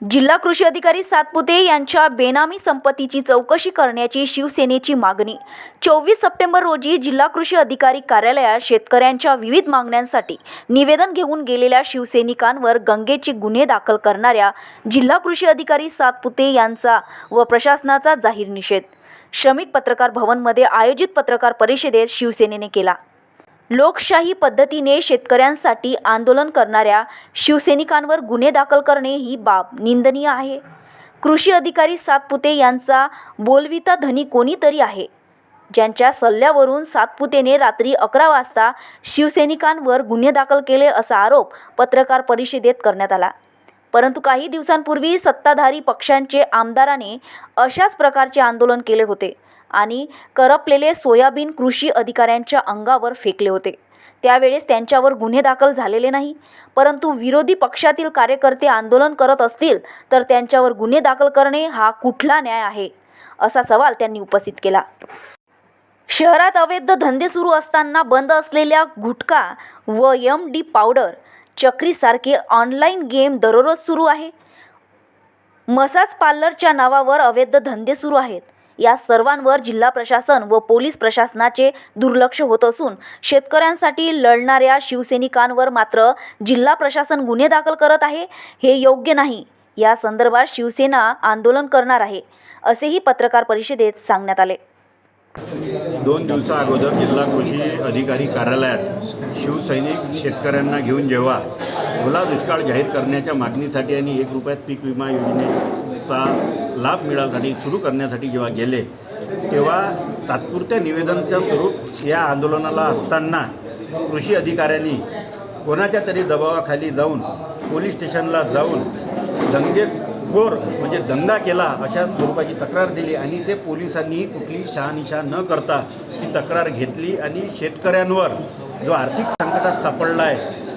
जिल्हा कृषी अधिकारी सातपुते यांच्या बेनामी संपत्तीची चौकशी करण्याची शिवसेनेची मागणी। 24 सप्टेंबर रोजी जिल्हा कृषी अधिकारी कार्यालयात शेतकऱ्यांच्या विविध मागण्यांसाठी निवेदन घेऊन गेलेल्या शिवसैनिकांवर गंगेचे गुन्हे दाखल करणाऱ्या जिल्हा कृषी अधिकारी सातपुते यांचा व प्रशासनाचा जाहीर निषेध श्रमिक पत्रकार भवनमध्ये आयोजित पत्रकार परिषदेत शिवसेनेने केला। लोकशाही पद्धतीने शेतकऱ्यांसाठी आंदोलन करणाऱ्या शिवसैनिकांवर गुन्हे दाखल करणे ही बाब निंदनीय आहे। कृषी अधिकारी सातपुते यांचा बोलविता धनी कोणीतरी आहे, ज्यांच्या सल्ल्यावरून सातपुतेने रात्री 11 वाजता शिवसैनिकांवर गुन्हे दाखल केले असा आरोप पत्रकार परिषदेत करण्यात आला। परंतु काही दिवसांपूर्वी सत्ताधारी पक्षांचे आमदाराने अशाच प्रकारचे आंदोलन केले होते आणि करपलेले सोयाबीन कृषी अधिकाऱ्यांच्या अंगावर फेकले होते। त्यावेळेस त्यांच्यावर गुन्हे दाखल झालेले नाही, परंतु विरोधी पक्षातील कार्यकर्ते आंदोलन करत असतील तर त्यांच्यावर गुन्हे दाखल करणे हा कुठला न्याय आहे, असा सवाल त्यांनी उपस्थित केला। शहरात अवैध धंदे सुरू असताना बंद असलेल्या गुटखा व MD पावडर, चक्रीसारखे ऑनलाईन गेम दररोज सुरू आहे। मसाज पार्लरच्या नावावर अवैध धंदे सुरू आहेत। या सर्वांवर जिल्हा प्रशासन व पोलीस प्रशासनाचे दुर्लक्ष होत असून शेतकऱ्यांसाठी लढणाऱ्या शिवसैनिकांवर मात्र जिल्हा प्रशासन गुन्हे दाखल करत आहे, हे योग्य नाही। या संदर्भात शिवसेना आंदोलन करणार आहे, असेही पत्रकार परिषदेत सांगण्यात आले। 2 दिवसा अगोदर जिल्हा कृषी अधिकारी कार्यालयात शिवसैनिक शेतकऱ्यांना घेऊन जेव्हा ओला दुष्काळ जाहीर करण्याच्या मागणीसाठी आणि 1 रुपयात पीक विमा योजनेचा लाभ मिळवण्यासाठी सुरू करण्यासाठी जेव्हा गेले, तेव्हा तात्पुरत्या निवेदनाच्या स्वरूप या आंदोलनाला असताना कृषी अधिकाऱ्यांनी कोणाच्या तरी दबावाखाली जाऊन पोलीस स्टेशनला जाऊन दंगेखोर म्हणजे दंगा केला अशा स्वरूपाची तक्रार दिली आणि ते पोलिसांनी कुठली शहानिशा न करता ती तक्रार घेतली आणि शेतकऱ्यांवर जो आर्थिक संकटात सापडला आहे,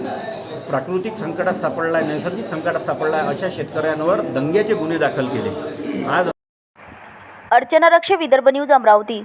प्राकृतिक संकटात सापडला आहे, नैसर्गिक संकटात सापडला आहे, अशा शेतकऱ्यांवर दंग्याचे गुन्हे दाखल केले। आज अर्चना रक्षे, विदर्भ न्यूज, अमरावती।